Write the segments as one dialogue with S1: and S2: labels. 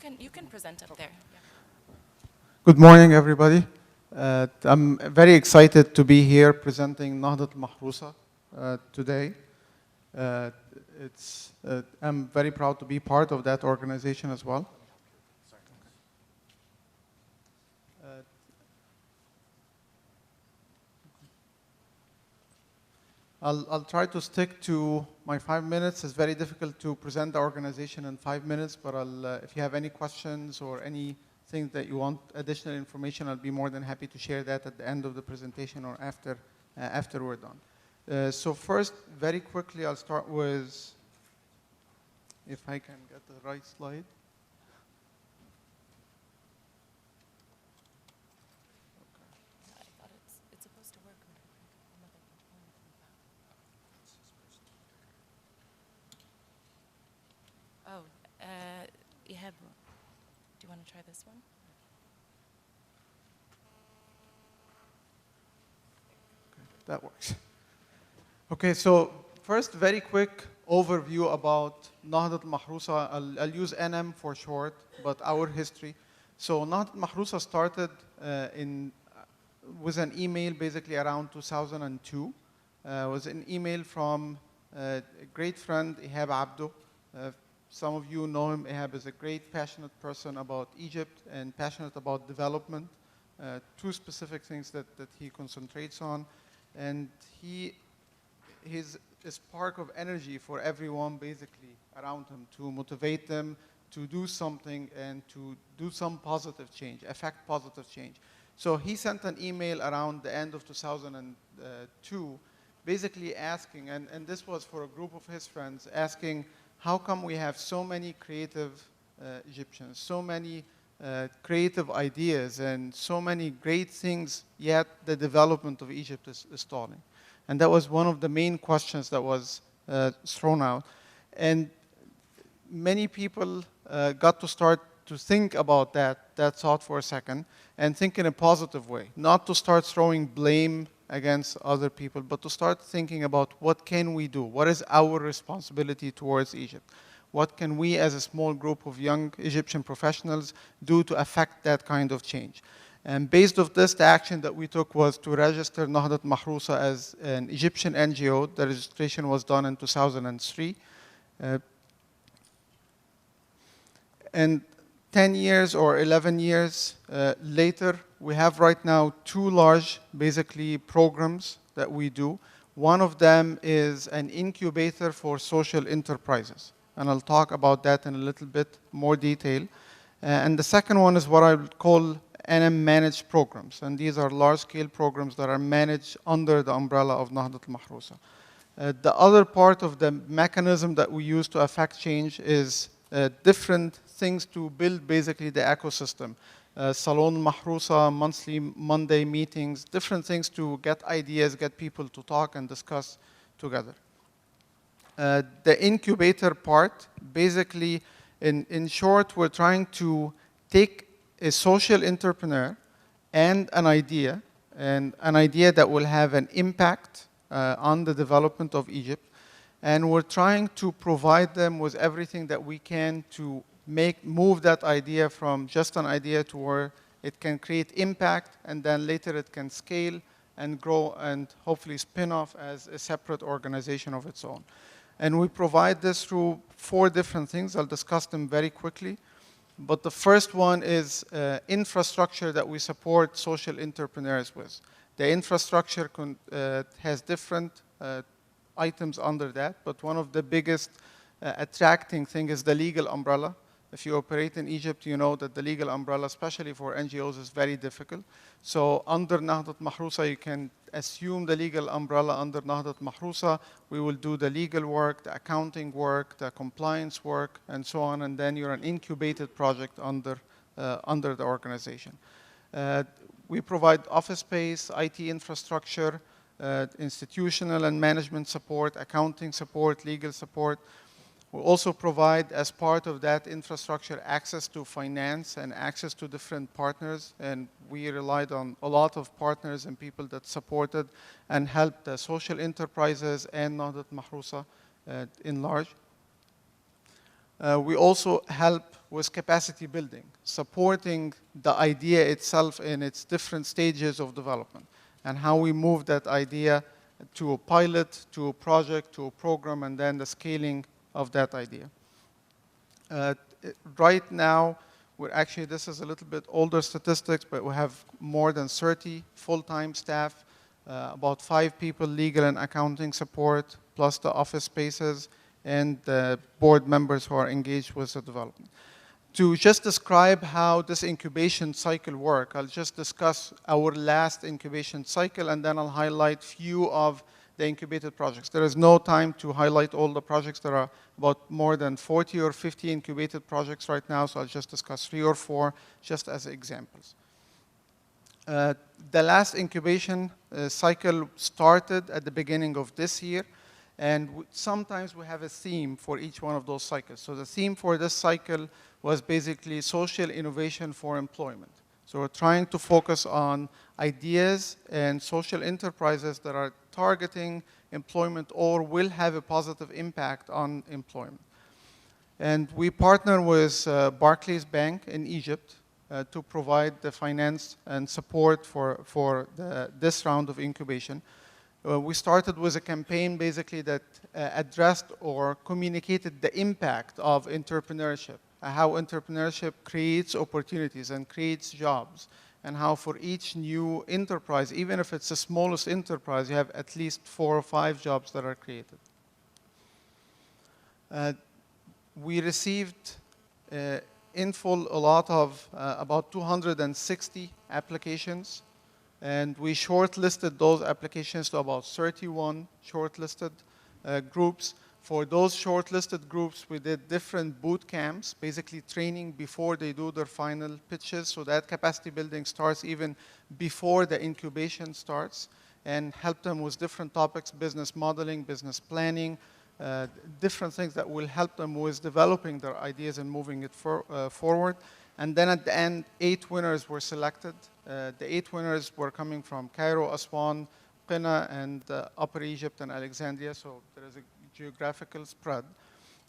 S1: You can present up there. Yeah.
S2: Good morning, everybody. I'm very excited to be here presenting Nahdet El-Mahrousa today. I'm very proud to be part of that organization as well. I'll try to stick to my 5 minutes. It's very difficult to present the organization in 5 minutes, but if you have any questions or anything that you want additional information, I'll be more than happy to share that at the end of the presentation or after we're done. So first, very quickly, I'll start with, if I can get the right slide.
S1: Ihab, do you want to try this one?
S2: Okay, that works. Okay, so first, very quick overview about Nahdet El-Mahrousa. I'll use NM for short, but our history. So Nahdet El-Mahrousa started with an email basically around 2002. It was an email from a great friend, Ihab. Some of you know him. Ihab is a great, passionate person about Egypt and passionate about development. Two specific things that he concentrates on. And he's a spark of energy for everyone basically around him to motivate them to do something and to do some positive change, affect positive change. So he sent an email around the end of 2002 basically asking, and this was for a group of his friends, asking, how come we have so many creative Egyptians, so many creative ideas and so many great things, yet the development of Egypt is stalling? And that was one of the main questions that was thrown out. And many people got to start to think about that thought for a second and think in a positive way, not to start throwing blame against other people, but to start thinking about what can we do? What is our responsibility towards Egypt? What can we as a small group of young Egyptian professionals do to affect that kind of change? And based on this, the action that we took was to register Nahdet El-Mahrousa as an Egyptian NGO. The registration was done in 2003. And 10 years or 11 years later, we have right now two large, basically, programs that we do. One of them is an incubator for social enterprises. And I'll talk about that in a little bit more detail. And the second one is what I would call NM managed programs. And these are large-scale programs that are managed under the umbrella of Nahdet El-Mahrousa. The other part of the mechanism that we use to affect change is different things to build basically the ecosystem. Salon El-Mahrousa, monthly Monday meetings, different things to get ideas, get people to talk and discuss together. The incubator part, basically, in short, we're trying to take a social entrepreneur and an idea that will have an impact on the development of Egypt. And we're trying to provide them with everything that we can to move that idea from just an idea to where it can create impact, and then later it can scale and grow and hopefully spin off as a separate organization of its own. And we provide this through 4 different things. I'll discuss them very quickly. But the first one is infrastructure that we support social entrepreneurs with. The infrastructure has different items under that, but one of the biggest attracting thing is the legal umbrella. If you operate in Egypt, you know that the legal umbrella, especially for NGOs, is very difficult. So under Nahdet El-Mahrousa, you can assume the legal umbrella under Nahdet El-Mahrousa. We will do the legal work, the accounting work, the compliance work, and so on, and then you're an incubated project under the organization. We provide office space, IT infrastructure, institutional and management support, accounting support, legal support. We also provide, as part of that infrastructure, access to finance and access to different partners. And we relied on a lot of partners and people that supported and helped the social enterprises and Nahdet El-Mahrousa in large. We also help was capacity building, supporting the idea itself in its different stages of development, and how we move that idea to a pilot, to a project, to a program, and then the scaling of that idea. Right now, this is a little bit older statistics, but we have more than 30 full-time staff, about 5 people legal and accounting support, plus the office spaces, and the board members who are engaged with the development. To just describe how this incubation cycle works, I'll just discuss our last incubation cycle, and then I'll highlight few of the incubated projects. There is no time to highlight all the projects. There are about more than 40 or 50 incubated projects right now, so I'll just discuss 3 or 4 just as examples. The last incubation cycle started at the beginning of this year, and sometimes we have a theme for each one of those cycles. So the theme for this cycle was basically social innovation for employment. So we're trying to focus on ideas and social enterprises that are targeting employment or will have a positive impact on employment. And we partner with Barclays Bank in Egypt to provide the finance and support for this round of incubation. We started with a campaign basically that addressed or communicated the impact of entrepreneurship, how entrepreneurship creates opportunities and creates jobs, and how for each new enterprise, even if it's the smallest enterprise, you have at least 4 or 5 jobs that are created. We received in full a lot of about 260 applications, and we shortlisted those applications to about 31 shortlisted groups. For those shortlisted groups, we did different boot camps, basically training before they do their final pitches, so that capacity building starts even before the incubation starts, and help them with different topics, business modeling, business planning, different things that will help them with developing their ideas and moving it forward. And then at the end, 8 winners were selected. The 8 winners were coming from Cairo, Aswan, Qina, and Upper Egypt and Alexandria, so there is a geographical spread.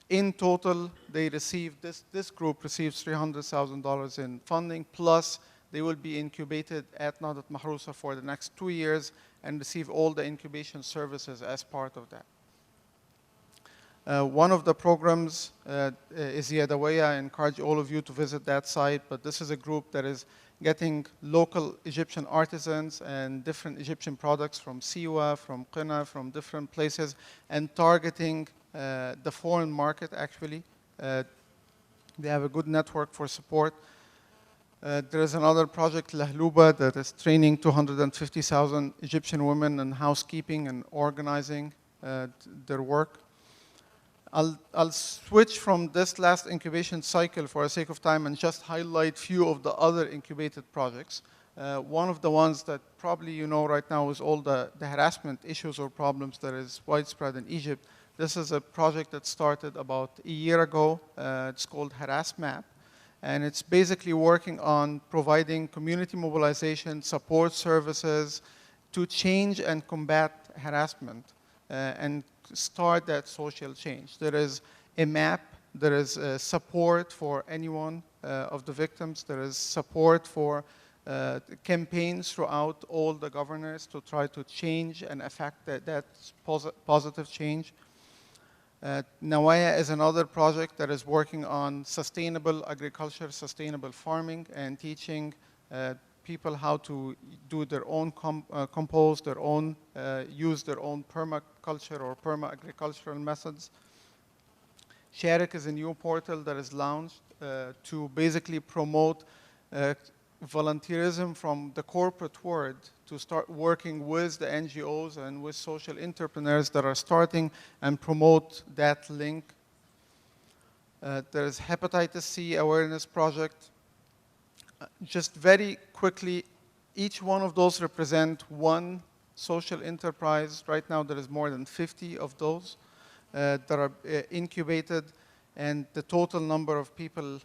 S2: In total, they received, this group receives $300,000 in funding, plus they will be incubated at Nahdet El-Mahrousa for the next 2 years and receive all the incubation services as part of that. One of the programs is Yadawaya. I encourage all of you to visit that site, but this is a group that is getting local Egyptian artisans and different Egyptian products from Siwa, from Qina, from different places, and targeting the foreign market, actually. They have a good network for support. There is another project, Lahluba, that is training 250,000 Egyptian women in housekeeping and organizing their work. I'll switch from this last incubation cycle for the sake of time and just highlight few of the other incubated projects. One of the ones that probably you know right now is all the harassment issues or problems that is widespread in Egypt. This is a project that started about a year ago. It's called Harass Map. And it's basically working on providing community mobilization, support services to change and combat harassment and start that social change. There is a map, there is support for anyone of the victims, there is support for campaigns throughout all the governors to try to change and affect that positive change. Nawaya is another project that is working on sustainable agriculture, sustainable farming, and teaching people how to do their own compost, their own, use their own permaculture or perma-agricultural methods. Sharik is a new portal that is launched to basically promote volunteerism from the corporate world to start working with the NGOs and with social entrepreneurs that are starting and promote that link. There is Hepatitis C Awareness Project. Just very quickly, each one of those represent one social enterprise. Right now, there is more than 50 of those that are incubated, and the total number of people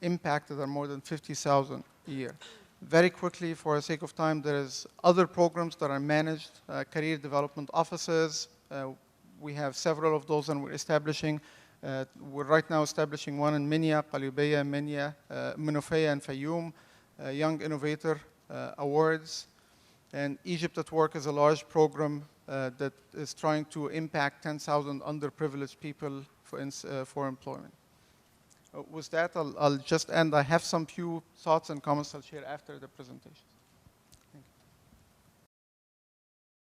S2: impacted are more than 50,000 a year. Very quickly, for the sake of time, there is other programs that are managed, career development offices. We have several of those, and we're establishing We're right now establishing one in Minya, Qalyubiyya, Minya, Minofeya, and Fayoum, Young Innovator Awards. And Egypt at Work is a large program that is trying to impact 10,000 underprivileged people for employment. With that, I'll just end. I have some few thoughts and comments I'll share after the presentation.